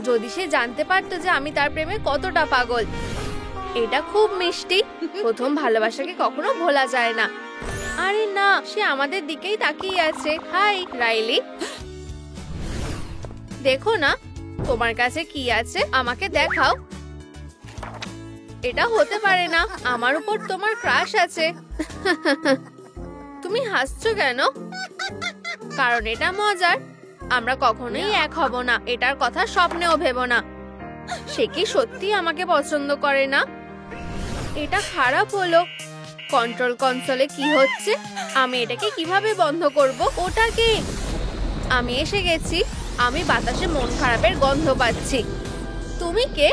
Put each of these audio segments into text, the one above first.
যদি সে জানতে পারতো যে আমি তার প্রেমে কতটা পাগল। এটা খুব মিষ্টি। প্রথম ভালোবাসাকে কখনো ভোলা যায় না। আরে না, সে আমাদের দিকেই তাকিয়ে আছে। হাই রাইলি, দেখো না তোমার কাছে কি আছে, আমাকে দেখাও। এটা হতে পারে না, আমার উপর তোমার ক্রাশ আছে। তুমি হাসছো কেন? কারণ এটা মজার। আমরা কখনোই এক হব না, এটার কথা স্বপ্নেও ভেবো না। সে কি সত্যি আমাকে পছন্দ করে না? এটা খারাপ হলো। কন্ট্রোল কনসোলে কি হচ্ছে? আমি এটাকে কিভাবে বন্ধ করব? ওটা কি? আমি এসে গেছি। আমি বাতাসে মন খারাপের গন্ধ পাচ্ছি। তুমি কে?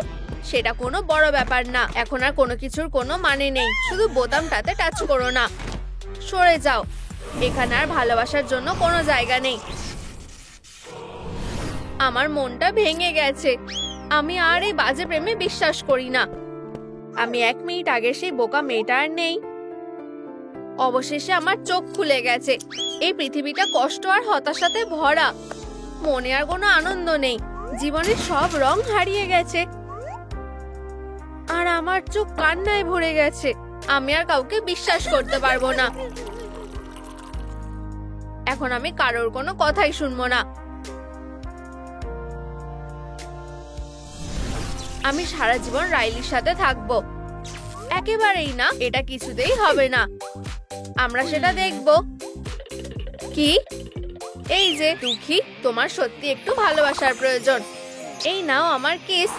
সেটা কোনো বড় ব্যাপার না। এখন আর কোনো কিছুর কোনো মানে নেই। শুধু বোতামটাতে টাচ করো না। সরে যাও। এখানে আর ভালোবাসার জন্য কোনো জায়গা নেই। আমার মনটা ভেঙে গেছে। আমি আর এই বাজে প্রেমে বিশ্বাস করি না। আমি 1 মিনিট আগে সেই বোকা মেয়েটা আর নেই। অবশেষে আমার চোখ খুলে গেছে। এই পৃথিবীটা কষ্ট আর হতাশাতে ভরা। মনে আর কোনো আনন্দ নেই। জীবনের সব রং হারিয়ে গেছে। আর আমার চোখ কান্নায় ভরে গেছে। আমি আর কাউকে বিশ্বাস করতে পারবো না। এখন আমি কারোর কোনো কথাই শুনবো না। আমি সারা জীবন রাইলির সাথে থাকবো। একেবারেই না, এটা কিছুতেই হবে না। আমরা সেটা দেখব। কি? এই যে দুঃখী, তোমার সত্যি একটু ভালোবাসার প্রয়োজন। এই নাও আমার কিস।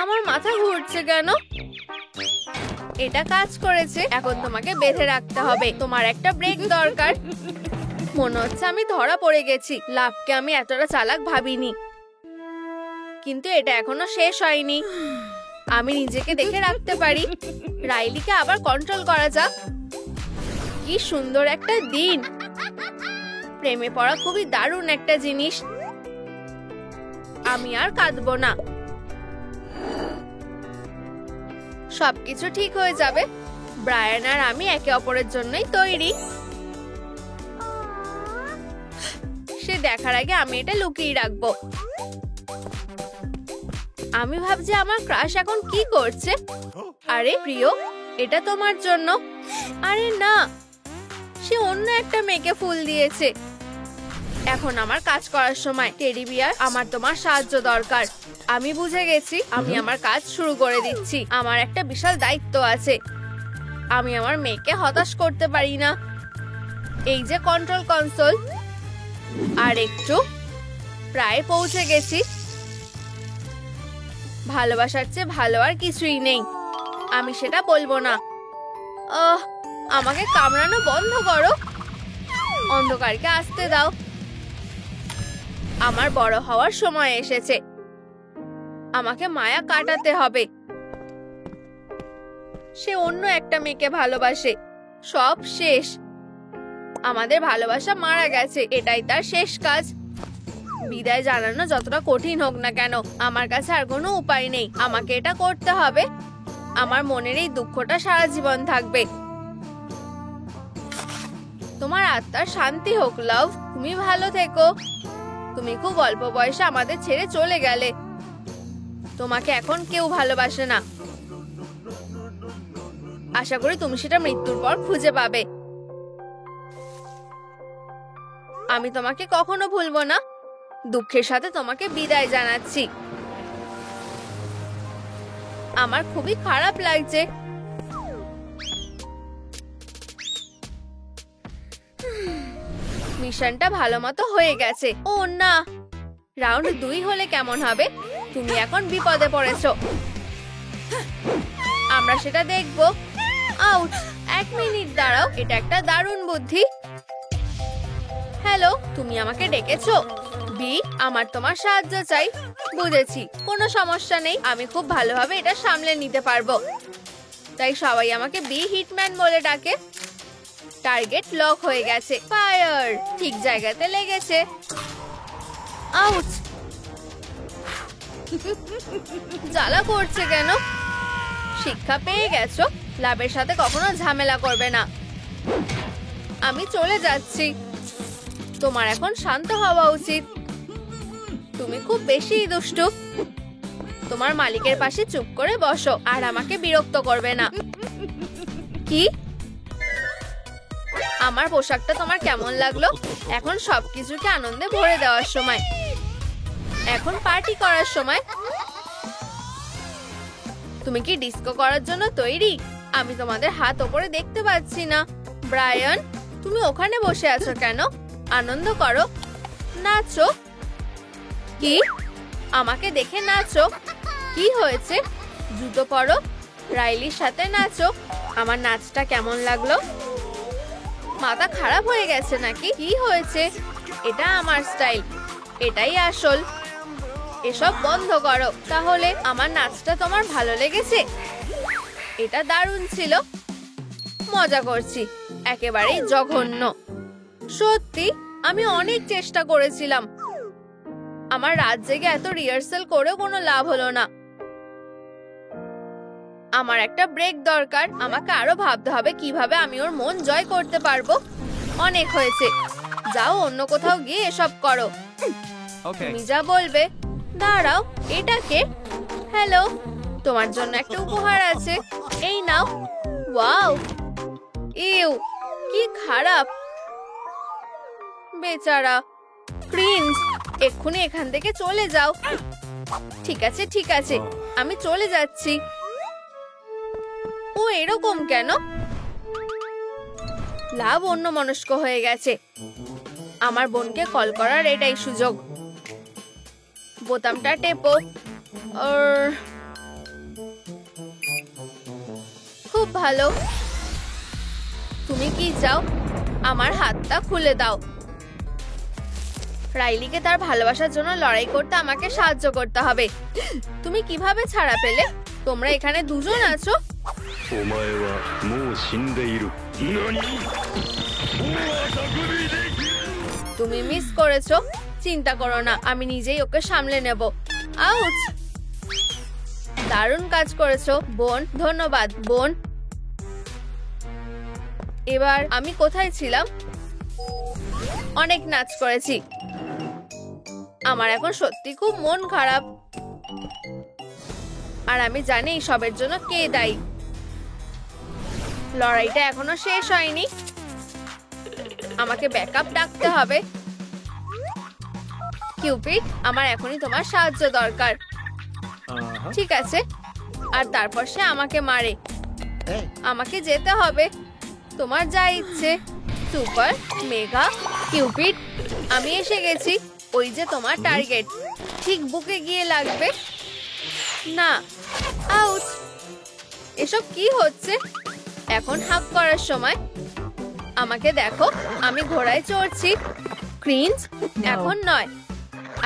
আমার মাথা ঘুরছে কেন? এটা কাজ করেছে। এখন তোমাকে বেঁধে রাখতে হবে। তোমার একটা ব্রেক দরকার। মনে হচ্ছে আমি ধরা পড়ে গেছি। লাভকে আমি এতটা চালাক ভাবিনি। কিন্তু এটা এখনো শেষ হয়নি। আমি নিজেকে দেখে রাখতে পারি। রাইলিকে আবার কন্ট্রোল করা যাক। কি সুন্দর একটা দিন। প্রেমে পড়া খুবই দারুণ একটা জিনিস। আমি আর কাঁদবো না। সবকিছু ঠিক হয়ে যাবে। ব্রায়ান আর আমি একে অপরের জন্যই তৈরি। সে দেখার আগে আমি এটা লুকিয়ে রাখবো। আমি ভাবছি আমার ক্রাশ এখন কি করছে। আরে প্রিয়, এটা তোমার জন্য। আরে না, সে অন্য একটা মেয়েকে ফুল দিয়েছে। এখন আমার কাজ করার সময়। টেডি বিয়ার, আমার তোমার সাহায্য দরকার। আমি বুঝে গেছি। আমি আমার কাজ শুরু করে দিচ্ছি। আমার একটা বিশাল দায়িত্ব আছে। আমি আমার মেয়েকে হতাশ করতে পারি না। এই যে কন্ট্রোল কনসোল। আর একটু, প্রায় পৌঁছে গেছি। ভালোবাসার চেয়ে ভালো আর কিছুই নেই। আমি সেটা বলবো না। আমাকে কামড়ানো বন্ধ করো। অন্ধকারকে আসতে দাও। আমার বড় হওয়ার সময় এসেছে। আমাকে মায়া কাটাতে হবে। সে অন্য একটা মেয়েকে ভালোবাসে। সব শেষ। আমাদের ভালোবাসা মারা গেছে। এটাই তার শেষ কাজ। বিদায় জানানো যতটা কঠিন হোক না কেন, আমার কাছে আর কোনো উপায় নেই। আমাকে এটা করতে হবে। আমার মনের এই দুঃখটা সারা জীবন থাকবে। তোমার আত্মার শান্তি হোক লাভ। তুমি ভালো থেকো। তুমি খুব অল্প বয়সে আমাদের ছেড়ে চলে গেলে। তোমাকে এখন কেউ ভালোবাসে না। আশা করি তুমি সেটা মৃত্যুর পর খুঁজে পাবে। আমি তোমাকে কখনো ভুলবো না। দুঃখের সাথে তোমাকে বিদায় জানাচ্ছি। আমার খুবই খারাপ লাগছে। মিশনটা ভালো মতো হয়ে গেছে। ও না, রাউন্ড 2 হলে কেমন হবে? তুমি এখন বিপদে পড়েছো। আমরা সেটা দেখবো। আউট। 1 মিনিট দাঁড়াও। এটা একটা দারুণ বুদ্ধি। হ্যালো, তুমি আমাকে ডেকেছো? বি, আমার তোমার সাহায্য চাই। বুঝেছি, কোনো সমস্যা নেই। আমি খুব ভালোভাবে এটা সামলে নিতে পারবো। তাই সবাই আমাকে বি হিটম্যান বলে ডাকে। টার্গেট লক হয়ে গেছে। ফায়ার। ঠিক জায়গাতে লেগেছে। আউট। জ্বালা করছে কেন? শিক্ষা পেয়ে গেছো। লাভের সাথে কখনো ঝামেলা করবে না। আমি চলে যাচ্ছি। তোমার এখন শান্ত হওয়া উচিত। তুমি খুব বেশি দুষ্টু। তোমার মালিকের পাশে চুপ করে বসো আর আমাকে বিরক্ত করবে না। কি? আমার পোশাকটা তোমার কেমন লাগলো? এখন সবকিছুকে আনন্দে ভরে দেওয়ার সময়। এখন পার্টি করার সময়। তুমি কি ডিস্কো করার জন্য তৈরি? আমি তোমাদের হাত ওপরে দেখতে পাচ্ছি না। ব্রায়ান, তুমি ওখানে বসে আছো কেন? আনন্দ করো, নাচো। কি? আমাকে দেখে নাচো? কি হয়েছে? জুতো পরো, রাইলির সাথে নাচো। আমার নাচটা কেমন লাগলো? মাথা খারাপ হয়ে গেছে নাকি? কি হয়েছে? এটা আমার স্টাইল, এটাই আসল। এসব বন্ধ করো। তাহলে আমার নাচটা তোমার ভালো লেগেছে? এটা দারুণ ছিল। মজা করছি, একেবারেই জঘন্য। সত্যি, আমি অনেক চেষ্টা করেছিলাম। আমার রাত জেগে এত রিহার্সাল করেও কোনো লাভ হলো না। আমার একটা ব্রেক দরকার। আমাকে আরো ভাবতে হবে কিভাবে আমি ওর মন জয় করতে পারবো। অনেক হয়েছে, যাও অন্য কোথাও গিয়ে এসব করো। তুমি যা বলবে। দাঁড়াও, এটা কে? হ্যালো, তোমার জন্য একটা উপহার আছে, এই নাও। ওয়াও, ইউ, কি খারাপ। বেচারা, ক্রিঞ্জ। এক্ষুনি এখান থেকে চলে যাও। ঠিক আছে ঠিক আছে, আমি চলে যাচ্ছি। ও এরকম কেন? লাভ অন্যমনস্ক হয়ে গেছে। আমার বোনকে কল করার এটাই সুযোগ। বোতামটা টেপো। খুব ভালো। তুমি কি চাও? আমার হাতটা খুলে দাও। রাইলিকে তার ভালোবাসার জন্য লড়াই করতে আমাকে সাহায্য করতে হবে। তুমি কিভাবে ছাড়া পেলে? তোমরা এখানে দুজন আছো? তুমি মিস করেছো। চিন্তা করো না, আমি নিজেই ওকে সামলে নেব। আউচ! দারুণ কাজ করেছো বোন। ধন্যবাদ বোন। এবার আমি কোথায় ছিলাম? অনেক নাচ করেছি। আমার এখন সত্যি খুব মন খারাপ। আর আমি জানি সবের জন্য কে দায়ী। লড়াইটা এখনো শেষ হয়নি। আমাকে ব্যাকআপ ডাকতে হবে। কিউপিড, আমার এখনই তোমার সাহায্য দরকার। ঠিক আছে। আর তারপর সে আমাকে মারে। আমাকে যেতে হবে। তোমার যা ইচ্ছে। সুপার মেগা কিউপিড, আমি এসে গেছি। ওই যে তোমার টার্গেট, ঠিক বুকে গিয়ে লাগবে। না, আউট! এসব কি হচ্ছে? এখন হাক করার সময়। আমাকে দেখো, আমি ঘোড়ায় চড়ছি। ক্রিঞ্জ, এখন নয়।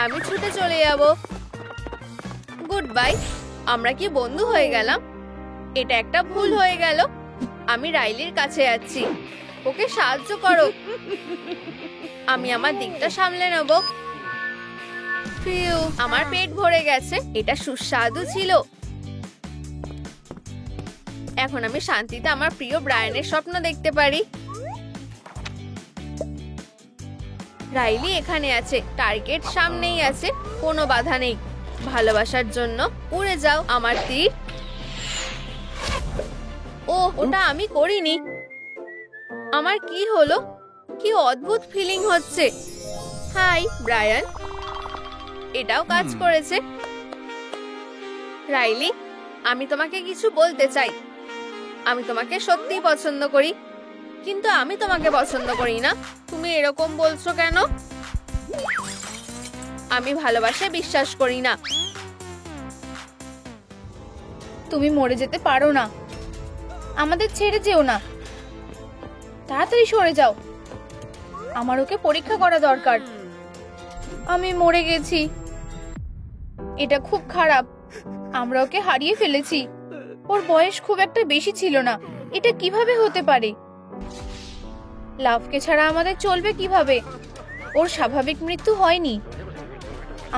আমি ছুটে চলে যাব। Good bye. আমরা কি বন্ধু হয়ে গেলাম? এটা একটা ভুল হয়ে গেল। আমি রাইলির কাছে যাচ্ছি। ওকে সাহায্য করো। আমি আমার দিকটা সামলে নেব। আমার পেট ভরে গেছে। এটা সুস্বাদু ছিল। এখন আমি শান্তিতে আমার প্রিয় ব্রায়ানের স্বপ্ন দেখতে পারি। রাইলি এখানে আছে, টার্গেট সামনেই আছে, কোনো বাধা নেই। ভালোবাসার জন্য উড়ে যাও আমার তীর। ও, ওটা আমি করিনি। আমার কি হলো? কি অদ্ভুত ফিলিং হচ্ছে। Hi Brian. এটাও কাজ করেছে। রাইলি, আমি তোমাকে কিছু বলতে চাই। আমি তোমাকে সত্যিই পছন্দ করি, কিন্তু আমি তোমাকে পছন্দ করি না। তুমি এরকম বলছো কেন? আমি ভালোবাসায় বিশ্বাস করি না। তুমি মরে যেতে পারো না। আমাদের ছেড়ে যেও না। তাড়াতাড়ি সরে যাও। আমার ওকে পরীক্ষা করা দরকার। আমি মরে গেছি। এটা খুব খারাপ। আমরা ওকে হারিয়ে ফেলেছি। ওর বয়স খুব একটা বেশি ছিল না। এটা কিভাবে হতে পারে? লাভকে ছাড়া আমাদের চলবে কিভাবে? ওর স্বাভাবিক মৃত্যু হয়নি।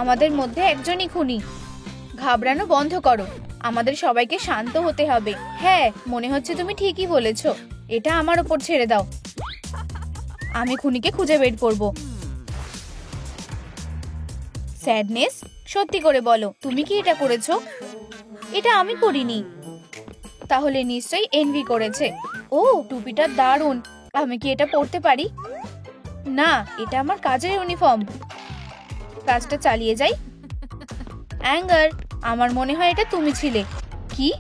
আমাদের মধ্যে একজনই খুনি। ঘাবড়ানো বন্ধ করো। আমাদের সবাইকে শান্ত হতে হবে। হ্যাঁ, মনে হচ্ছে তুমি ঠিকই বলেছো। এটা আমার উপর ছেড়ে দাও। আমি খুনিকে খুঁজে বের করব। স্যাডনেস, সত্যি করে বলো তুমি কি এটা করেছো? এটা আমি করিনি। তাহলে নিশ্চয়ই এনভি করেছে। ও, টুপিটা দারুণ। আমি কি এটা পরতে পারি? না, এটা আমার কাজের ইউনিফর্ম। কাজটা চালিয়ে যাই। অ্যাঙ্গার, আমার মনে হয় এটা তুমি ছিলে। কি?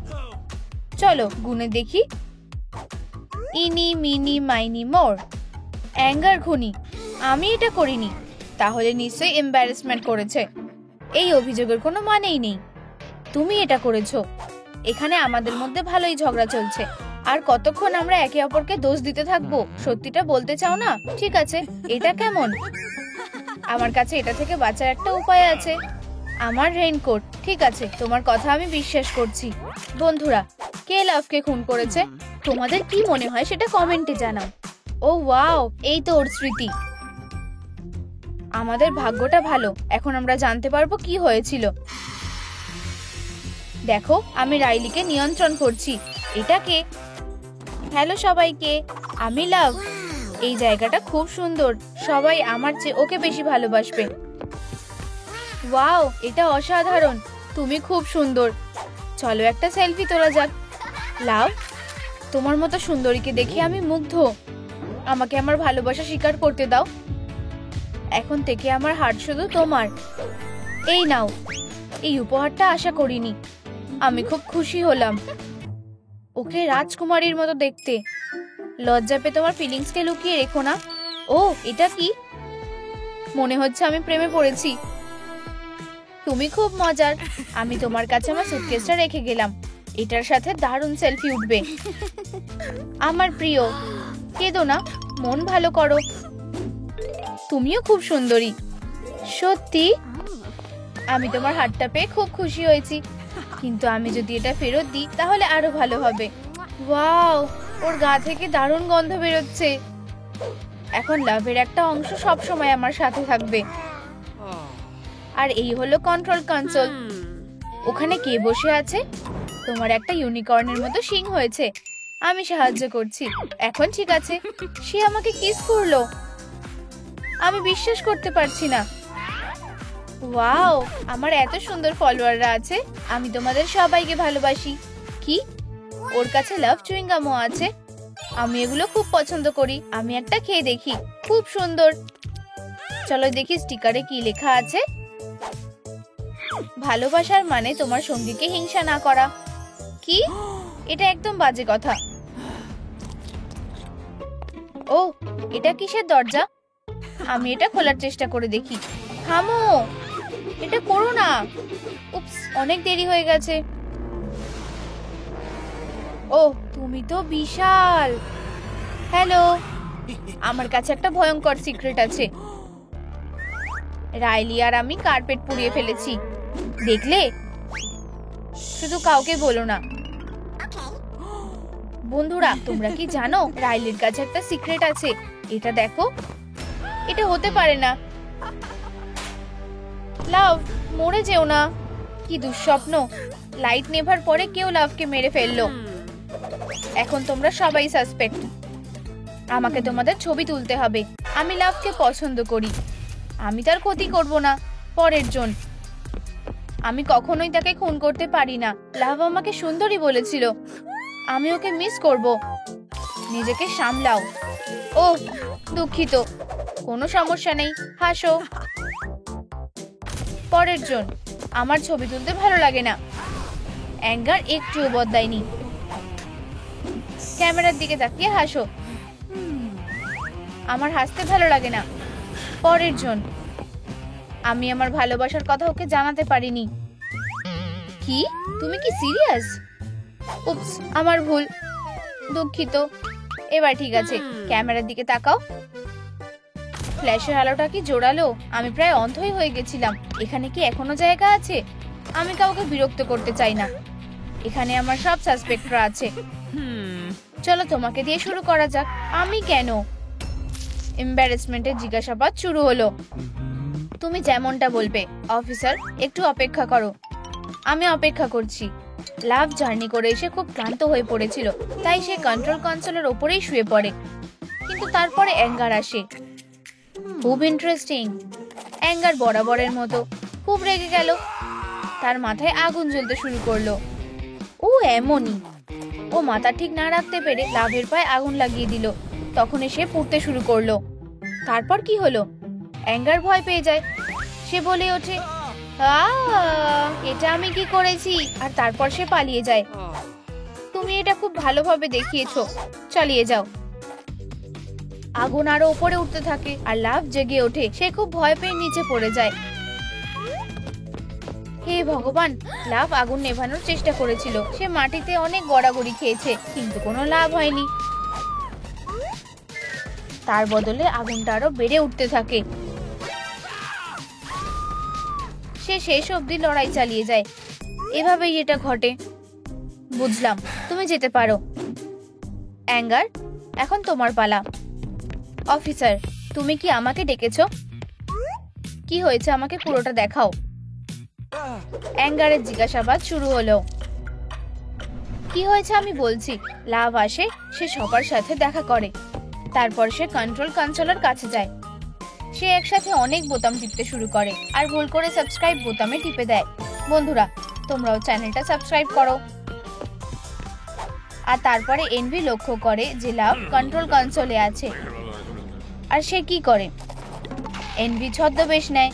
চলো গুনে দেখি। ইনি মিনি মাইনি মোর। অ্যাঙ্গার খুনি, আমি এটা করিনি। তাহলে নিশ্চয়ই এম্বারাসমেন্ট করেছে। এই অভিযোগের কোনো মানেই নেই। তুমি এটা করেছো। এখানে আমাদের মধ্যে ভালোই ঝগড়া চলছে। আর কতক্ষণ আমরা একে অপরকে দোষ দিতে থাকবো? সত্যিটা বলতে চাও না? ঠিক আছে, এটা কেমন? আমার কাছে এটা থেকে বাঁচার একটা উপায় আছে। আমার রেইনকোট। ঠিক আছে, তোমার কথা আমি বিশ্বাস করছি। বন্ধুরা, কে লাভকে খুন করেছে? তোমাদের কি মনে হয় সেটা কমেন্টে জানাও। ও ওয়াও, এই তো ওর স্মৃতি। আমাদের ভাগ্যটা ভালো। এখন আমরা জানতে পারবো কি হয়েছিল। দেখো, আমি রাইলিকে নিয়ন্ত্রণ করছি। এটা কে? হ্যালো সবাইকে, আমি লাভ। এই জায়গাটা খুব সুন্দর। সবাই আমার চেয়ে ওকে বেশি ভালোবাসবে। ওয়াও, এটা অসাধারণ। তুমি খুব সুন্দর। চলো একটা সেলফি তোলা যাক। লাভ, তোমার মতো সুন্দরীকে দেখে আমি মুগ্ধ। আমাকে আমার ভালোবাসা স্বীকার করতে দাও। এখন থেকে আমার হার্ট শুধু তোমার। এই নাও। এই উপহারটা আশা করিনি। আমি খুব খুশি হলাম। ওকে রাজকুমারীর মতো দেখতে। লজ্জা পেয়ে তোমার ফিলিংসকে লুকিয়ে রেখো না। ও, এটা কি? মনে হচ্ছে আমি প্রেমে পড়েছি। তুমি খুব মজার। আমি তোমার কাছে আমার সুটকেসটা রেখে গেলাম। এটার সাথে দারুণ সেলফি উঠবে। আমার প্রিয়, কেঁদো না, মন ভালো করো। তুমিও খুব সুন্দরী। সত্যি? আমি তোমার হাতটা পেয়ে খুব খুশি হয়েছি। কিন্তু আমি যদি এটা ফেরত দিই তাহলে আরো ভালো হবে। ওয়াও, ওর গা থেকে দারুণ গন্ধ বেরোচ্ছে। এখন লাভের একটা অংশ সব সময় আমার সাথে থাকবে। আর এই হলো কন্ট্রোল কনসোল। ওখানে কে বসে আছে? তোমার একটা ইউনিকর্নের মতো শিং হয়েছে। আমি সাহায্য করছি। এখন ঠিক আছে। সে আমাকে কিস করলো। আমি বিশ্বাস করতে পারছি না। ওয়াও, আমার এত সুন্দর ফলোয়াররা আছে। আমি তোমাদের সবাইকে ভালোবাসি। কি? ওর কাছে লাভ চুইংগামও আছে। আমি এগুলো খুব পছন্দ করি। আমি একটা খেয়ে দেখি। খুব সুন্দর। চলো দেখি স্টিকারে কি লেখা আছে। ভালোবাসার মানে তোমার সঙ্গীকে হিংসা না করা। কি? এটা একদম বাজে কথা। ও, এটা কিসের দরজা? আমি এটা খোলার চেষ্টা করে দেখি। থামো, এটা করো না। উপস, অনেক দেরি হয়ে গেছে। ও, তুমি তো বিশাল। হ্যালো, আমার কাছে একটা ভয়ঙ্কর সিক্রেট আছে। রাইলি আর আমি কার্পেট পুড়িয়ে ফেলেছি। দেখলে? শুধু কাউকে বলো না। বন্ধুরা, তোমরা কি জানো রাইলির কাছে একটা সিক্রেট আছে? এটা দেখো। এটা হতে পারে না। লাভ, মরে যেও না। কি দুঃস্বপ্ন। লাইট নেভার পরে কেউ লাভকে মেরে ফেললো। এখন তোমরা সবাই সাসপেক্ট। আমাকে তোমাদের ছবি তুলতে হবে। আমি লাভকে পছন্দ করি। আমি তার ক্ষতি করব না। পরের জন। আমি কখনোই তাকে খুন করতে পারি না। লাভ আমাকে সুন্দরী বলেছিল। আমি ওকে মিস করব। নিজেকে সামলাও। ও, দুঃখিত। কোনো সমস্যা নেই, হাসো। পরের জন। আমার ছবি তুলতে ভালো লাগে না। অ্যাঙ্গার একটুও বদলায়নি। ক্যামেরার দিকে তাকিয়ে হাসো। আমার হাসতে ভালো লাগে না। পরের জন। আমি আমার ভালোবাসার কথা ওকে জানাতে পারিনি। কি? তুমি কি সিরিয়াস? উপস, আমার ভুল। দুঃখিত। এবার ঠিক আছে, ক্যামেরার দিকে তাকাও। ফ্ল্যাশের আলোটা কি জোরালো? আমি প্রায় অন্ধই হয়ে গেছিলাম। এখানে কি এখনো জায়গা আছে? আমি কাউকে বিরক্ত করতে চাই না। এখানে আমার সব সাসপেক্টরা আছে। চলো তোমাকে দিয়ে শুরু করা যাক। আমি কেন? এম্বারাসমেন্টের জিজ্ঞাসাবাদ শুরু হলো। তুমি যেমনটা বলবে। অফিসার, একটু অপেক্ষা করো। আমি অপেক্ষা করছি। লাভ জার্নি করে এসে খুব ক্লান্ত হয়ে পড়েছিল, তাই সে কন্ট্রোল কনসোলের ওপরেই শুয়ে পড়ে। কিন্তু তারপরে অ্যাঙ্গার আসে। খুব ইন্টারেস্টিং। অ্যাঙ্গার বরাবরের মতো। খুব রেগে গেল, তার মাথায় আগুন জ্বলতে শুরু করলো। ও এমনই, ও মাথা ঠিক না রাখতে পেরে লাভের পায়ে আগুন লাগিয়ে দিল। তখন সে পুড়তে শুরু করলো। তারপর কি হলো? অ্যাঙ্গার ভয় পেয়ে যায়। সে বলে ওঠে, এটা আমি কি করেছি? আর তারপর সে পালিয়ে যায়। তুমি এটা খুব ভালোভাবে দেখিয়েছো, চালিয়ে যাও। আগুন আরো উপরে উঠতে থাকে আর লাভ জেগে ওঠে। সে খুব ভয় পেয়ে নিচে পড়ে যায়। হে ভগবান, লাভ আগুন নেভানোর চেষ্টা করেছিল। সে মাটিতে অনেক গড়াগড়ি খেয়েছে, কিন্তু কোনো লাভ হয়নি। তার বদলে আগুনটা আরো বেড়ে উঠতে থাকে। সে শেষ অবধি লড়াই চালিয়ে যায়। এভাবেই এটা ঘটে। বুঝলাম, তুমি যেতে পারো। অ্যাঙ্গার, এখন তোমার পালা। অফিসার, তুমি কি আমাকে ডেকেছো? কি হয়েছে আমাকে পুরোটা দেখাও। অ্যাঙ্গারের জিজ্ঞাসাবাদ শুরু হলো। কি হয়েছে আমি বলছি। লাভ আসে, সে সবার সাথে দেখা করে। তারপর সে কন্ট্রোল কনসোলের কাছে যায়। সে একসাথে অনেক বোতাম টিপতে শুরু করে আর ভুল করে সাবস্ক্রাইব বোতামে টিপে দেয়। বন্ধুরা, তোমরাও চ্যানেলটা সাবস্ক্রাইব করো। আর তারপরে এনভি লক্ষ্য করে যে লাভ কন্ট্রোল কনসোলে আছে। আর সে কি করে? এনভি ছদ্মবেশ নেয়।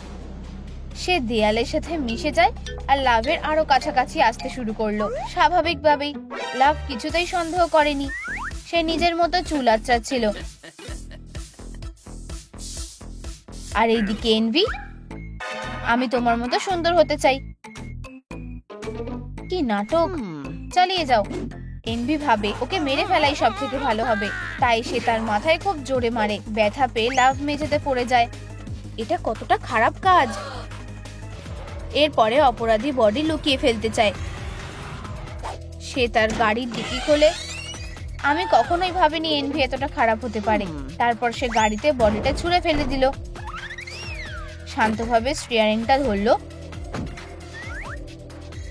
সে দেয়ালের সাথে মিশে যায় আর লাভের আরো কাছাকাছি আসতে শুরু করলো। স্বাভাবিকভাবেই লাভ কিছুতেই সন্দেহ করেনি। সে নিজের মতো চুল আঁচড়াচ্ছিল। আর এইদিকে এনভি, আমি তোমার মতো সুন্দর হতে চাই। কি নাটক! চালিয়ে যাও। এনভি ভাবে ওকে মেরে ফেলাই সব থেকে ভালো হবে, তাই সে তার মাথায় খুব জোরে মারে। ব্যথা পেয়ে লাভ মেঝেতে পড়ে যায়। এটা কতটা খারাপ কাজ! এরপরে অপরাধী বডি লুকিয়ে ফেলতে চায়। সে তার গাড়ির ডিকি খোলে। আমি কখনোই ভাবিনি এনভি এতটা খারাপ হতে পারে। তারপর সে গাড়িতে বডিটা ছুঁড়ে ফেলে দিল। শান্তভাবে স্টিয়ারিংটা ধরলো,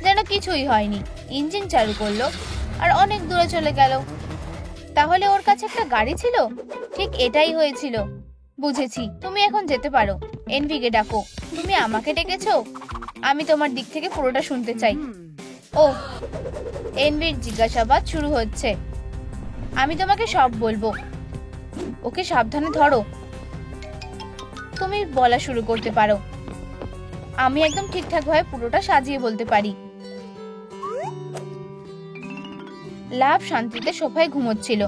যেন কিছুই হয়নি। ইঞ্জিন চালু করলো আর অনেক দূরে চলে গেল। তাহলে ওর কাছে একটা গাড়ি ছিল? ঠিক এটাই হয়েছিল। বুঝেছি, তুমি এখন যেতে পারো। এনভিকে ডাকো। তুমি আমাকে ডেকেছো? আমি তোমার দিক থেকে পুরোটা শুনতে চাই। ও, এনভির জিজ্ঞাসাবাদ শুরু হচ্ছে। আমি তোমাকে সব বলবো। ওকে সাবধানে ধরো। তুমি বলা শুরু করতে পারো। আমি একদম ঠিকঠাক ভাবে পুরোটা সাজিয়ে বলতে পারি। লাভ শান্তিতে সোফায় ঘুমোচ্ছিল।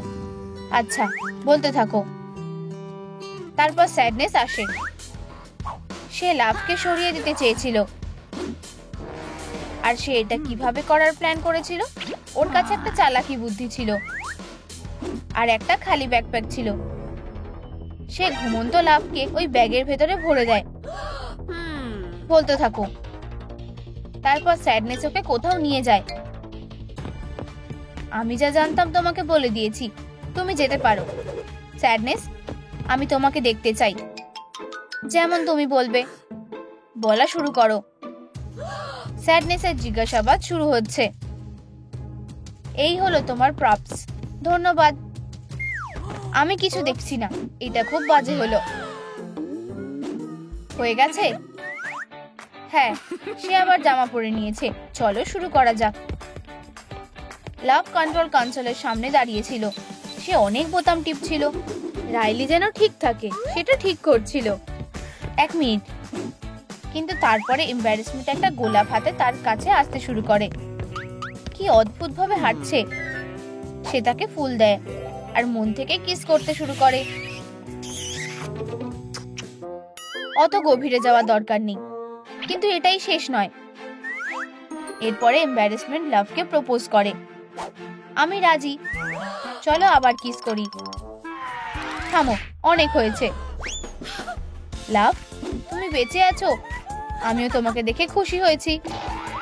আচ্ছা, বলতে থাকো। তারপর স্যাডনেস আসে। সে লাভকে সরিয়ে দিতে চেয়েছিল। আর সে এটা কিভাবে করার প্ল্যান করেছিল? ওর কাছে একটা চালাকি বুদ্ধি ছিল আর একটা খালি ব্যাকপ্যাক ছিল। সে ঘুমন্ত লাভকে ওই ব্যাগের ভেতরে ভরে দেয়। বলতে থাকো। তারপর স্যাডনেস ওকে কোথাও নিয়ে যায়। আমি যা জানতাম তোমাকে বলে দিয়েছি। তুমি যেতে পারো। স্যাডনেস, আমি তোমাকে দেখতে চাই। যেমন তুমি বলবে। বলা শুরু করো। স্যাডনেসের জিজ্ঞাসাবাদ শুরু হচ্ছে। এই হলো তোমার প্রপস। ধন্যবাদ। আমি কিছু দেখছি না। এটা খুব বাজে হলো। হয়ে গেছে? হ্যাঁ, সে আবার জামা পরে নিয়েছে। চলো শুরু করা যাক। লাভ কন্ট্রোল কনসোলের সামনে দাঁড়িয়েছিল। সে অনেক বোতাম টিপছিল। রাইলি যেন ঠিক থাকে সেটা ঠিক করছিল। 1 মিনিট। কিন্তু তারপরে এম্বারেসমেন্ট একটা গোলাপ হাতে তার কাছে আসতে শুরু করে। কি অদ্ভুত ভাবে হাঁটছে। সে তাকে ফুল দেয় আর মন থেকে কিস করতে শুরু করে। অত গভীরে যাওয়া দরকার নেই, কিন্তু এটাই শেষ নয়। এরপরে এম্বারেসমেন্ট লাভকে প্রপোজ করে। আমি রাজি, চলো আবার কিস করি। থামো, অনেক হয়েছে। লাভ, তুমি বেঁচে আছো? আমিও তোমাকে দেখে খুশি হয়েছি।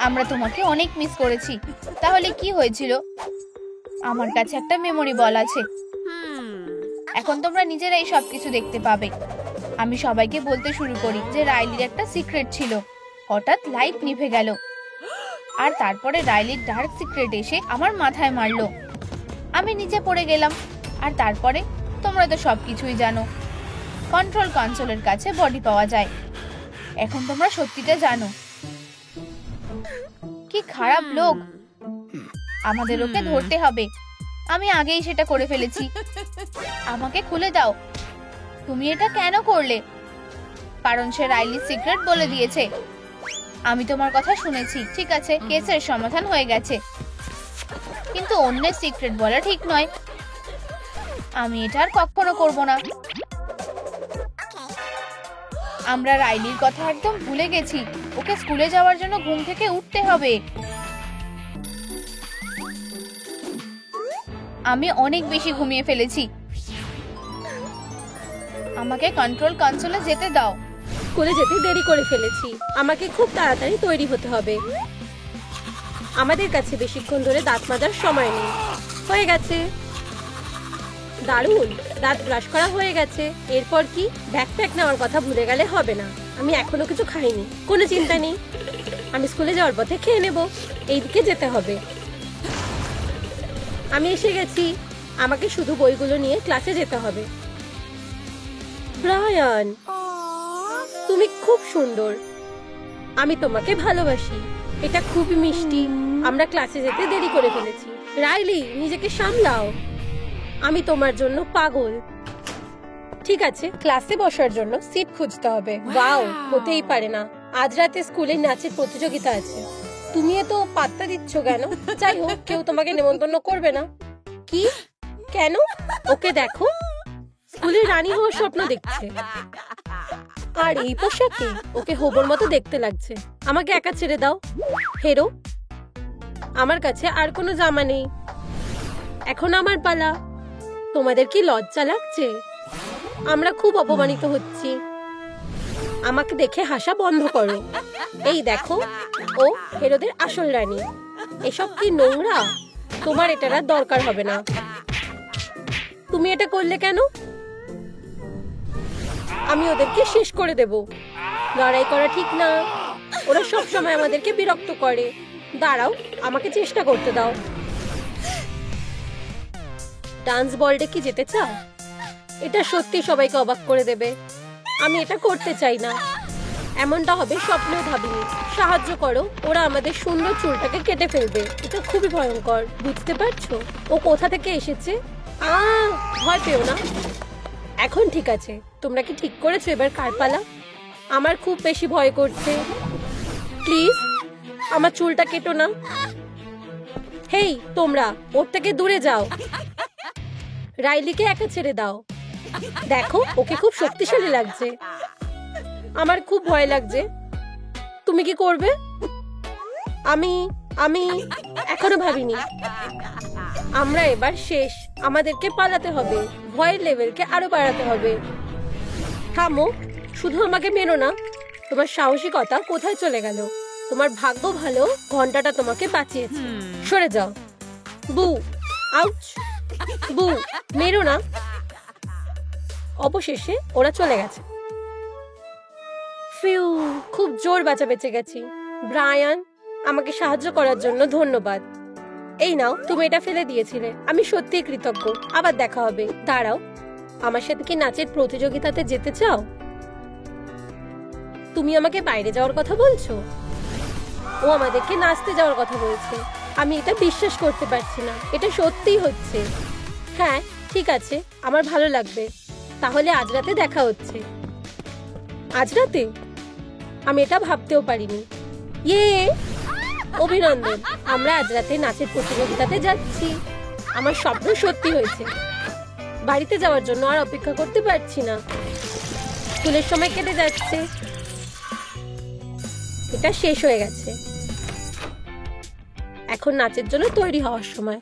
আমরা তোমাকে অনেক মিস করেছি। তাহলে কি হয়েছিল? আমার কাছে একটা মেমোরি বল আছে। এখন তোমরা নিজেরাই সবকিছু দেখতে পাবে। আমি সবাইকে বলতে শুরু করি যে রাইলির একটা সিক্রেট ছিল। হঠাৎ লাইট নিভে গেল আর তারপরে রাইলির ডার্ক সিক্রেট এসে আমার মাথায় মারলো। আমি নিচে পড়ে গেলাম। আর তারপরে তোমরা তো সবকিছুই জানো। কন্ট্রোল কনসোলের কাছে বডি পাওয়া যায়। এখন তোমরা সত্যিটা জানো। কি খারাপ লোক, আমাদের ওকে ধরতে হবে। আমি আগেই সেটা করে ফেলেছি। আমাকে খুলে দাও। তুমি এটা কেন করলে? কারণ সে রাইলির সিক্রেট বলে দিয়েছে। আমি তোমার কথা শুনেছি, ঠিক আছে, কেসের সমাধান হয়ে গেছে, কিন্তু অন্যের সিক্রেট বলা ঠিক নয়। আমি এটা আর কখনো করব না। আমরা রাইলির কথা একদম ভুলে গেছি। ওকে স্কুলে যাওয়ার জন্য ঘুম থেকে উঠতে হবে। আমি অনেক বেশি ঘুমিয়ে ফেলেছি। আমাকে কন্ট্রোল কনসোলে যেতে দাও। স্কুলে যেতে দেরি করে ফেলেছি, আমাকে খুব তাড়াতাড়ি তৈরি হতে হবে। আমাদের কাছে বেশিক্ষণ ধরে দাঁত মাজার সময় নেই। হয়ে গেছে, দারুণ, দাঁত ব্রাশ করা হয়ে গেছে। এরপর কি? ব্যাকপ্যাক নেওয়ার কথা ভুলে গেলে হবে না। আমি এখনো কিছু খাইনি, কোনো চিন্তা নেই, আমি স্কুলে যাওয়ার পথে খেয়ে নেব। এইদিকে যেতে হবে। আমি এসে গেছি, আমাকে শুধু বইগুলো নিয়ে ক্লাসে যেতে হবে। ব্রায়ান, তুমি খুব সুন্দর, আমি তোমাকে ভালোবাসি। এটা খুবই মিষ্টি। আমরা ক্লাসে যেতে দেরি করে ফেলেছি। রাইলি, নিজেকে সামলাও, আমি তোমার জন্য পাগল। ঠিক আছে, ক্লাসে বসার জন্য সিট খুঁজতে হবে। ওয়াও, হতেই পারে না, আজ রাতে স্কুলে নাচের প্রতিযোগিতা আছে। তুমি এত পাত্তা দিচ্ছ কেন? যাই হোক, কেউ তোমাকে নেমন্তন্ন করবে না। কি? কেন? ওকে দেখো, স্কুলের রানী হওয়ার স্বপ্ন দেখছে, আর এই পোশাকে ওকে হবর মতো দেখতে লাগছে। আমাকে একা ছেড়ে দাও। হেরো, আমার কাছে আর কোনো জামা নেই, এখন আমার পালা। তোমাদের কি লজ্জা লাগছে? আমরা খুব অপমানিত হচ্ছি। আমাকে দেখে হাসা বন্ধ করো। এই দেখো, ও হেরোদের আসল রানী। এসব কি নোংরা? তোমার এটার আর দরকার হবে না। তুমি এটা করলে কেন? আমি ওদেরকে শেষ করে দেব। লড়াই করা ঠিক না, ওরা সব সময় আমাদেরকে বিরক্ত করে। দাঁড়াও, আমাকে চেষ্টা করতে দাও। ডান্স বলটা কি যেতে চাও? এটা সত্যি সবাইকে অবাক করে দেবে। আমি এটা করতে চাই না, এমনটা হবে স্বপ্নেও ভাবিনি। সাহায্য করো, ওরা আমাদের সুন্দর চুলটাকে কেটে ফেলবে। এটা খুবই ভয়ঙ্কর, বুঝতে পারছো? ও কোথা থেকে এসেছে? ভয় পেও না। এখন ঠিক আছে, তোমরা কি ঠিক করেছো এবার কার পালা? আমার খুব বেশি ভয় করছে। প্লিজ আমার চুলটা কেটো না। হেই তোমরা, ওর থেকে দূরে যাও। রাইলিকে একা ছেড়ে দাও। দেখো, ওকে খুব শক্তিশালী লাগছে। আমার খুব ভয় লাগছে। তুমি কি করবে? আমি আমি এখনো ভাবিনি। আমরা এবার শেষ, আমাদেরকে পালাতে হবে। ভয়ের লেভেলকে আরো বাড়াতে হবে। থামো, শুধু আমাকে মেরো না। তোমার সাহসিকতা কোথায় চলে গেল? তোমার ভাগ্য ভালো, ঘন্টাটা তোমাকে বাঁচিয়েছে। সরে যাও। বু, আউচ, বু, মেরো না। অবশেষে ওরা চলে গেছে। ফিউ, খুব জোর বাঁচা বেঁচে গেছি। ব্রায়ান, আমাকে সাহায্য করার জন্য ধন্যবাদ। এই নাও, তুমি এটা ফেলে দিয়েছিলে, আমি সত্যিই কৃতজ্ঞ। আবার দেখা হবে। দাঁড়াও, আমার সাথে কি নাচের প্রতিযোগিতাতে যেতে চাও? তুমি আমাকে বাইরে যাওয়ার কথা বলছো? ও আমাদেরকে নাচতে যাওয়ার কথা বলছে। আমি এটা বিশ্বাস করতে পারছি না, এটা সত্যিই হচ্ছে। হ্যাঁ ঠিক আছে, আমার ভালো লাগবে। তাহলে আজ রাতে দেখা হচ্ছে। আজ রাতে? আমি এটা ভাবতেও পারিনি। ইয়ে, অভিনন্দন, আমরা আজ রাতে নাচের প্রতিযোগিতাতে যাচ্ছি। আমার স্বপ্ন সত্যি হয়েছে। বাড়িতে যাওয়ার জন্য আর অপেক্ষা করতে পারছি না। স্কুলের সময় কেটে যাচ্ছে, এটা শেষ হয়ে গেছে। এখন নাচের জন্য তৈরি হওয়ার সময়।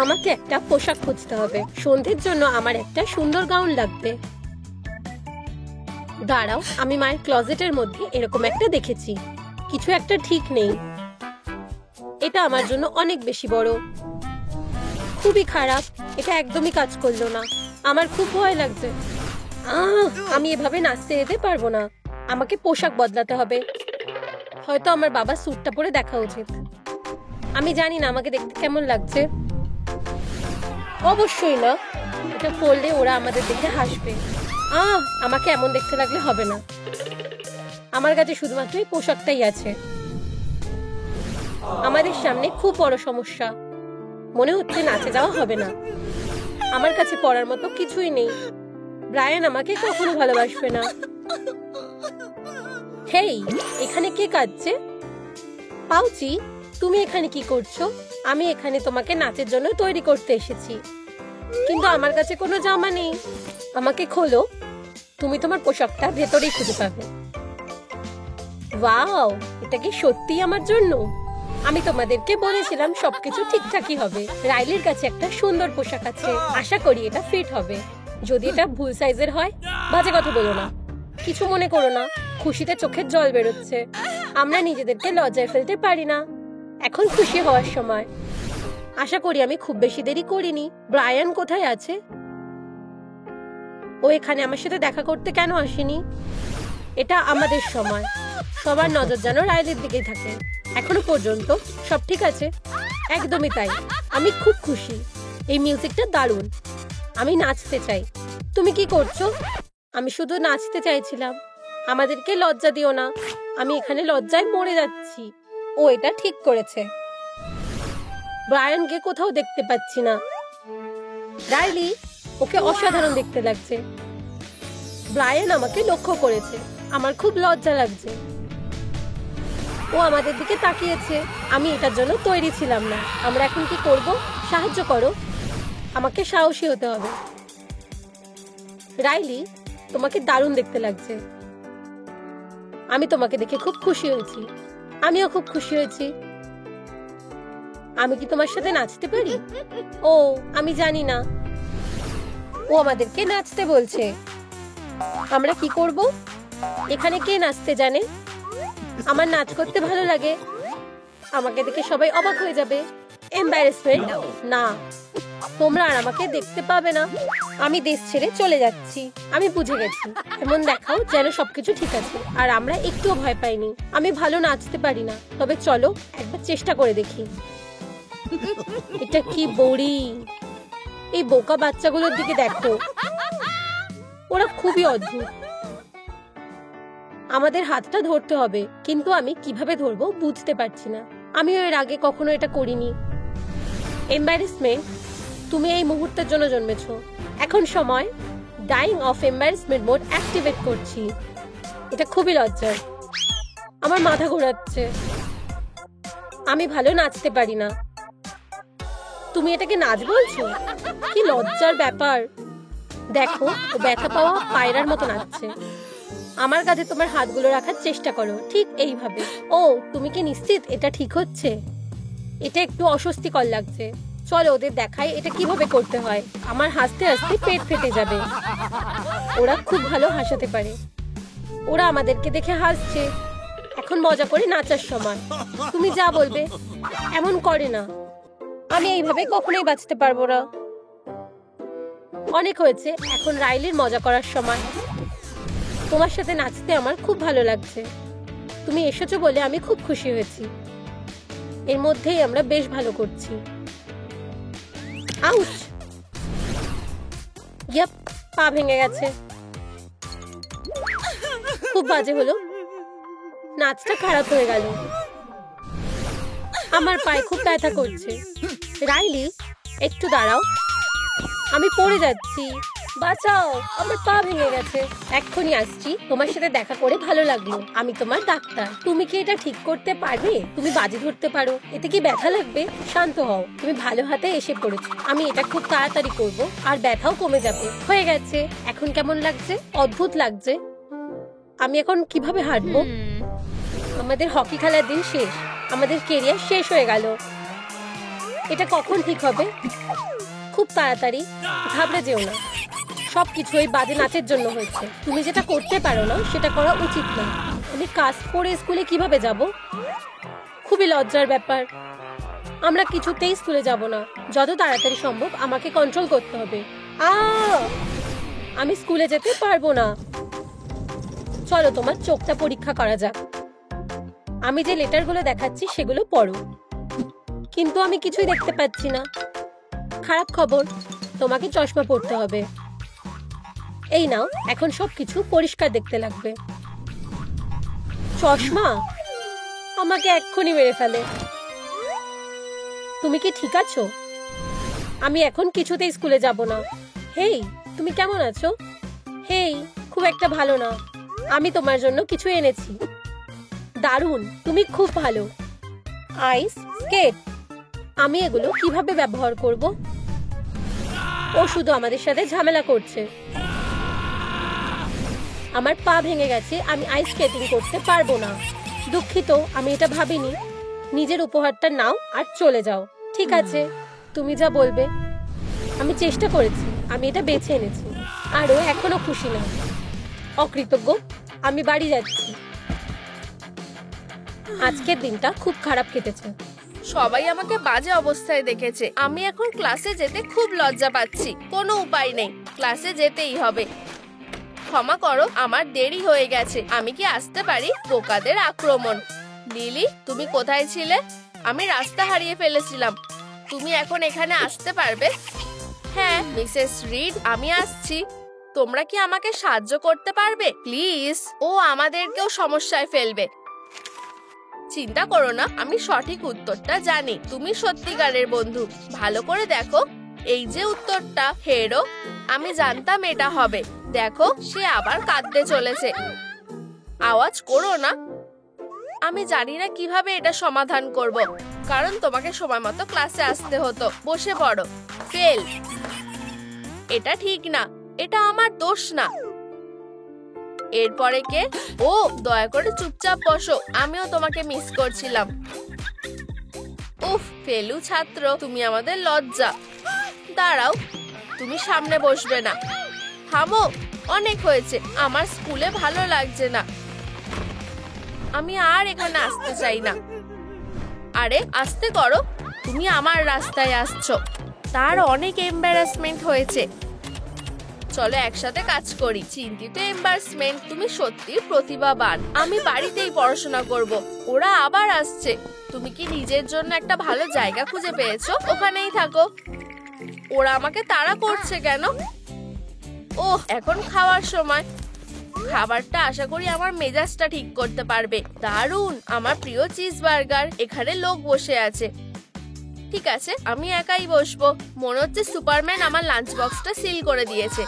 আমাকে একটা পোশাক খুঁজতে হবে। সন্ধ্যের জন্য আমার একটা সুন্দর গাউন লাগবে। দাঁড়াও, আমি মায়ের ক্লোজেটের মধ্যে এরকম একটা দেখেছি। কিছু একটা ঠিক নেই। এটা আমার জন্য অনেক বেশি বড়, খুবই খারাপ। এটা একদমই কাজ করলো না। আমার খুব ভয় লাগছে। আমি এভাবে নাচতে যেতে পারবো না। আমাকে পোশাক বদলাতে হবে। হয়তো আমার বাবার স্যুটটা পরে দেখা উচিত। আমি জানি না আমাকে দেখতে কেমন লাগছে। অবশ্যই না, এটা করলে ওরা আমাদের দেখে হাসবে। আমাকে এমন দেখতে লাগলে হবে না। আমার কাছে শুধুমাত্র এই পোশাকটাই আছে। আমাদের সামনে খুব বড় সমস্যা, মনে হচ্ছে নাচে যাওয়া হবে না। আমার কাছে পড়ার মতো কিছুই নেই। ব্রায়ান আমাকে কখনো ভালোবাসবে না। হেই, এখানে কে কাঁদছে? পাউচি, তুমি এখানে কি করছো? আমি এখানে তোমাকে নাচের জন্য তৈরি করতে এসেছি, কিন্তু আমার কাছে কোনো জামা নেই। আমাকে খোলো, তুমি তোমার পোশাকটা ভেতরেই খুঁজে পাবে। ওয়াও, এটা কি সত্যিই আমার জন্য? আমি তোমাদেরকে বলেছিলাম সবকিছু ঠিকঠাকই হবে। রাইলির কাছে একটা সুন্দর পোশাক আছে, আশা করি এটা ফিট হবে। যদি এটা ভুল সাইজের হয়, বাজে কথা বলো না, কিছু মনে করো না। খুশিতে চোখের জল বেরোচ্ছে। আমরা নিজেদেরকে লজ্জায় ফেলতে পারি না। এখন খুশি হওয়ার সময়। আশা করি আমি খুব বেশি দেরি করিনি। ব্রায়ান কোথায় আছে? ও এখানে আমার সাথে দেখা করতে কেন আসেনি? এটা আমাদের সময়। সবার নজর যেন রাইলির দিকেই থাকে। এখনো পর্যন্ত সব ঠিক আছে। একদমই তাই, আমি খুব খুশি। এই মিউজিকটা দারুণ। আমি নাচতে চাই। তুমি কি করছো? আমি শুধু নাচতে চাইছিলাম। আমাদেরকে লজ্জা দিও না। আমি এখানে লজ্জায় মরে যাচ্ছি। ও এটা ঠিক করেছে। ব্রায়ানকে কোথাও দেখতে পাচ্ছি না। রাইলি, ওকে অসাধারণ দেখতে লাগছে। ব্রায়ান আমাকে লক্ষ্য করেছে। আমার খুব লজ্জা লাগছে। ও আমাদের দিকে তাকিয়েছে। আমি এটার জন্য তৈরি ছিলাম না। আমরা এখন কি করব? সাহায্য করো। আমাকে সাহসী হতে হবে। রাইলি, তোমাকে দারুণ দেখতে লাগছে। আমি তোমাকে দেখে খুব খুশি হয়েছি। আমিও খুব খুশি হয়েছি। আমি কি তোমার সাথে নাচতে পারি? ও, আমি জানি না। ও আমাদেরকে নাচতে বলছে। আমরা কি করব? এখানে কে নাচতে জানে? আমার নাচ করতে ভালো লাগে। আমাকে দেখে সবাই অবাক হয়ে যাবে। এম্বারেসমেন্ট না, তোমরা আর আমাকে দেখতে পাবে না। আমি দেশ ছেড়ে চলে যাচ্ছি। আমি বুঝে গেছি। এমন দেখাও যেন সবকিছু ঠিক আছে। আর আমরা একটুও ভয় পাইনি। আমি ভালো নাচতে পারি না, তবে চলো একবার চেষ্টা করে দেখি। এটা কি বোরিং। এই বোকা বাচ্চাগুলোর দিকে দেখো, ওরা খুবই অদ্ভুত। আমাদের হাতটা ধরতে হবে, কিন্তু আমি কিভাবে ধরবো বুঝতে পারছি না। আমিও এর আগে কখনো এটা করিনি। এম্বারেসমেন্ট, তুমি এই মুহূর্তের জন্য জন্মেছো। এখন সময়। Dying of embarrassment mode activate করছি। এটা খুবই লজ্জার। আমার মাথা ঘোরাচ্ছে। আমি ভালো নাচতে পারি না। তুমি এটাকে নাচ বলছো? কি লজ্জার ব্যাপার। দেখো, ও ব্যথা পাওয়া পায়রার মতো নাচছে। আমার কাছে তোমার হাতগুলো রাখার চেষ্টা করো, ঠিক এইভাবে। ও, তুমি কি নিশ্চিত এটা ঠিক হচ্ছে? এটা একটু অস্বস্তিকর লাগছে। চলো ওদের দেখাই এটা কিভাবে করতে হয়। আমার হাসতে হাসতে পেট ফেটে যাবে। ওরা খুব ভালো হাসাতে পারে। ওরা আমাদেরকে দেখে হাসছে। এখন মজা করে নাচার সময়। তুমি যা বলবে। এমন করে না। আমি এইভাবে কখনোই বাঁচতে পারবো না। অনেক হয়েছে, এখন রাইলির মজা করার সময়। তোমার সাথে নাচতে আমার খুব ভালো লাগছে। তুমি এসেছো বলে আমি খুব খুশি হয়েছি। এর মধ্যেই আমরা বেশ ভালো করছি। আউচ! ইয়াপ, পা ভেঙে গেছে। খুব বাজে হলো। নাচটা খারাপ হয়ে গেল। আমার পায়ে খুব ব্যথা করছে। রাইলি, একটু দাঁড়াও। আমি পড়ে যাচ্ছি। বাঁচাও, আমার পা ভেঙে গেছে। এক্ষুনি আসছি। তোমার সাথে দেখা করে ভালো লাগলো। আমি তোমার ডাক্তার। তুমি কি এটা ঠিক করতে পারবে? তুমি বাজি ধরতে পারো। এতে কি ব্যথা লাগবে? শান্ত হও। তুমি ভালো হাতে এসে পড়েছো। আমি এটা খুব তাড়াতাড়ি করব, আর ব্যথাও কমে যাবে। হয়ে গেছে। এখন কেমন লাগছে? অদ্ভুত লাগছে। আমি এখন কিভাবে হাঁটবো? আমাদের হকি খেলার দিন শেষ। আমাদের কেরিয়ার শেষ হয়ে গেল। এটা কখন ঠিক হবে? খুব তাড়াতাড়ি। ঘাবড়ে যেও না। সবকিছু ওই বাজে নাচের জন্য হয়েছে। তুমি যেটা করতে পারো না সেটা করা উচিত না। আমি কাজ পড়ে স্কুলে কিভাবে যাব? খুবই লজ্জার ব্যাপার। আমরা কিছুতেই স্কুলে যাব না। যত তাড়াতাড়ি সম্ভব আমাকে কন্ট্রোল করতে হবে। আমি স্কুলে যেতে পারবো না। চলো তোমার চোখটা পরীক্ষা করা যাক। আমি যে লেটারগুলো দেখাচ্ছি সেগুলো পড়ো। কিন্তু আমি কিছুই দেখতে পাচ্ছি না। খারাপ খবর, তোমাকে চশমা পরতে হবে। এই নাও, এখন সবকিছু পরিষ্কার দেখতে লাগবে। চশমা আমাকে এক্ষুনি মেরে ফেলে। তুমি কি ঠিক আছো? আমি এখন কিছুতেই স্কুলে যাব না। হেই, তুমি কেমন আছো? হেই, খুব একটা ভালো না। আমি তোমার জন্য কিছু এনেছি। দারুণ, তুমি খুব ভালো। আইস স্কেট। আমি এগুলো কিভাবে ব্যবহার করব? ও শুধু আমাদের সাথে ঝামেলা করছে। আমার পা ভেঙে গেছে, আমি আইস স্কেটিং করতে পারবো না। দুঃখিত, আমি এটা ভাবিনি। নিজের উপহারটা নাও আর চলে যাও। ঠিক আছে, তুমি যা বলবে। আমি চেষ্টা করেছি, আমি এটা বেছে এনেছি। আর ও এখনো খুশি না। অকৃতজ্ঞ, আমি বাড়ি যাচ্ছি। আজকের দিনটা খুব খারাপ কেটেছে। সবাই আমাকে বাজে অবস্থায় দেখেছে। আমি এখন ক্লাসে যেতে খুব লজ্জা পাচ্ছি। কোনো উপায় নেই, ক্লাসে যেতেই হবে। ক্ষমা করো, আমার দেরি হয়ে গেছে। আমি কি আসতে পারি? বোকাদের আক্রমণ। লিলি, তুমি কোথায় ছিলে? আমি রাস্তা হারিয়ে ফেলেছিলাম। তুমি এখন এখানে আসতে পারবে? হ্যাঁ মিসেস রিড, আমি আসছি। তোমরা কি আমাকে সাহায্য করতে পারবে প্লিজ? ও আমাদেরকেও সমস্যায় ফেলবে। চিন্তা করো না, আমি সঠিক উত্তরটা জানি। তুমি সত্যিকারের বন্ধু। ভালো করে দেখো, এই যে উত্তরটা হেরো। আমি জানতাম এটা হবে। দেখো, সে আবার কাঁদতে চলেছে। আওয়াজ করো না। আমি জানি না কিভাবে এটা সমাধান করব, কারণ তোমাকে সময় মতো ক্লাসে আসতে হতো। বসে পড়ো। ফেল। এটা ঠিক না, এটা আমার দোষ না। এরপরে কে? ও, দয়া করে চুপচাপ বসো। আমিও তোমাকে মিস করছিলাম। উফ, ফেলু ছাত্র, তুমি আমাদের লজ্জা। দাঁড়াও, তুমি সামনে বসবে না। থামো, অনেক হয়েছে। আমার স্কুলে ভালো লাগছে না। আমি আর এখানে আসতে চাই না। আরে আস্তে করো, তুমি আমার রাস্তায় আসছো। তার অনেক এম্বারাসমেন্ট হয়েছে। চলো একসাথে কাজ করি। চিন্তিত এম্বারাসমেন্ট, তুমি সত্যি প্রতিভাবান। আমি বাড়িতেই পড়াশোনা করব। ওরা আবার আসছে। তুমি কি নিজের জন্য একটা ভালো জায়গা খুঁজে পেয়েছো? ওখানেই থাকো। ওরা আমাকে তাড়া করছে কেন? ওহ, এখন খাওয়ার সময়। খাবারটা আশা করি আমার মেজাজটা ঠিক করতে পারবে। দারুণ, আমার প্রিয় চিজ বার্গার। এখানে লোক বসে আছে। ঠিক আছে, আমি একাই বসবো। মনে হচ্ছে সুপারম্যান আমার লাঞ্চ বক্সটা সিল করে দিয়েছে।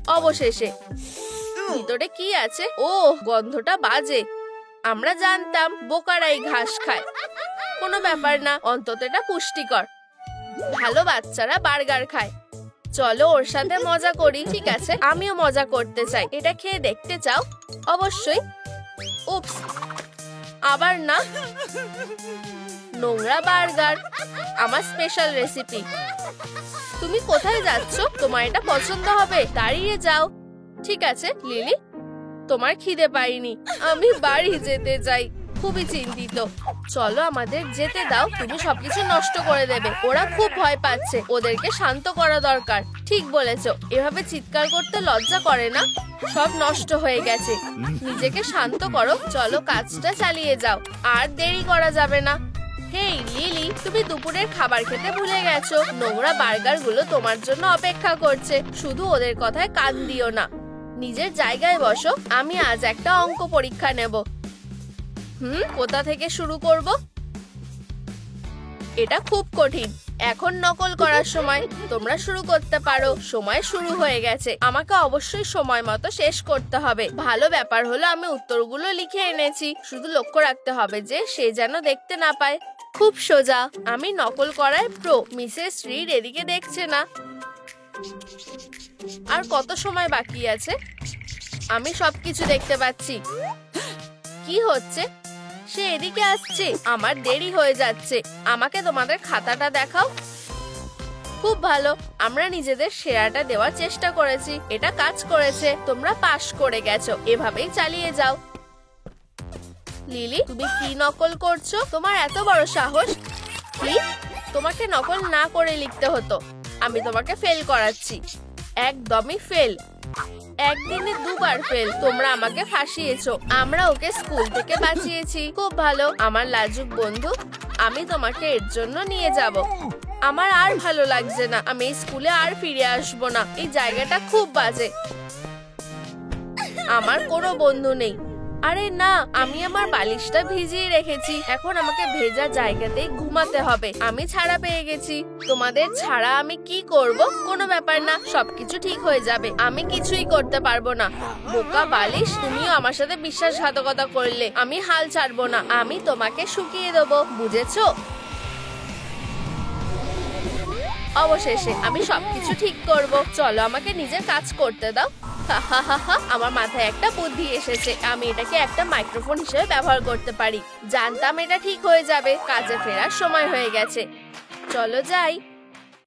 অবশেষে। ভিতরে কি আছে? ও, গন্ধটা বাজে। আমরা জানতাম বোকারাই ঘাস খায়। কোনো ব্যাপার না, অন্তত এটা পুষ্টিকর। ভালো বাচ্চারা বার্গার খায়। চলো ওর সাথে মজা করি। ঠিক আছে, আমিও মজা করতে চাই। এটা খেয়ে দেখতে চাও? অবশ্যই। উপস, আবার না। নোংরা বার্গার, আমার স্পেশাল রেসিপি। তুমি কোথায় যাচ্ছ? তোমার এটা পছন্দ হবে। দাঁড়িয়ে যাও। ঠিক আছে লিলি, তোমার খিদে পাইনি। আমি বাড়ি যেতে চাই। খুবই চিন্তিত। চলো আমাদের যেতে দাও। তুমি সবকিছু নষ্ট করে দেবে। ওরা খুব ভয় পাচ্ছে। ওদেরকে শান্ত করা দরকার। ঠিক বলেছো। এভাবে চিৎকার করতে লজ্জা করে না? সব নষ্ট হয়ে গেছে। নিজেকে শান্ত করো। চলো কাজটা চালিয়ে যাও। আর দেরি করা যাবে না। হেই লিলি, তুমি দুপুরের খাবার খেতে ভুলে গেছো। নোংরা বার্গার গুলো তোমার জন্য অপেক্ষা করছে। শুধু ওদের কথায় কান দিও না। নিজের জায়গায় বসো। আমি আজ একটা অঙ্ক পরীক্ষা নেব। কোথা থেকে শুরু করব? এটা খুব কঠিন। এখন নকল করার সময়। তোমরা শুরু করতে পারো। সময় শুরু হয়ে গেছে। আমাকে অবশ্যই সময় মতো শেষ করতে হবে। ভালো ব্যাপার হলো আমি উত্তরগুলো লিখে এনেছি। শুধু লক্ষ্য রাখতে হবে যে সে যেন দেখতে না পায়। খুব সোজা। আমি নকল করায় প্রো। মিসেস রিড এদিকে দেখছে না। আর কত সময় বাকি আছে? আমি সবকিছু দেখতে পাচ্ছি। কি হচ্ছে? সে এদিকে আসছে। আমার দেরি হয়ে যাচ্ছে। আমাকে তোমাদের খাতাটা দেখাও। খুব ভালো। আমরা নিজেদের সেরাটা দেওয়ার চেষ্টা করেছি। এটা কাজ করেছে। তোমরা পাশ করে গেছো। এভাবেই চালিয়ে যাও। লিলি, তুমি কি নকল করছো? তোমার এত বড় সাহস! কি? তোমাকে নকল না করে লিখতে হতো। আমি তোমাকে ফেল করাচ্ছি। একদমই ফেল। একদিনে দুবার ফেল। তোমরা আমাকে ফাঁসিয়েছো। আমরা ওকে স্কুল থেকে বাঁচিয়েছি। খুব ভালো আমার লাজুক বন্ধু। আমি তোমাকে এর জন্য নিয়ে যাব। আমার আর ভালো লাগছে না, আমি এই স্কুলে আর ফিরে আসবো না, এই জায়গাটা খুব বাজে। আমার কোনো বন্ধু নেই। আরে না, আমি আমার বালিশটা ভিজিয়ে রেখেছি, এখন আমাকে ভেজা জায়গাতেই ঘুমাতে হবে। আমি ছাড়া পেয়ে গেছি। তোমাদের ছাড়া আমি কি করব? কোনো ব্যাপার না, সবকিছু ঠিক হয়ে যাবে। আমি কিছুই করতে পারবো না। বোকা বালিশ, তুমিও আমার সাথে বিশ্বাসঘাতকতা করলে। আমি হাল ছাড়বো না, আমি তোমাকে শুকিয়ে দেবো, বুঝেছো? অবশেষে আমি সবকিছু ঠিক করব। চলো আমাকে নিজের কাজ করতে দাও। আমার মাথায় একটা বুদ্ধি এসেছে, আমি এটাকে একটা মাইক্রোফোন হিসেবে ব্যবহার করতে পারি। জানতাম এটা ঠিক হয়ে যাবে। কাজে ফেরার সময় হয়ে গেছে, চলো যাই।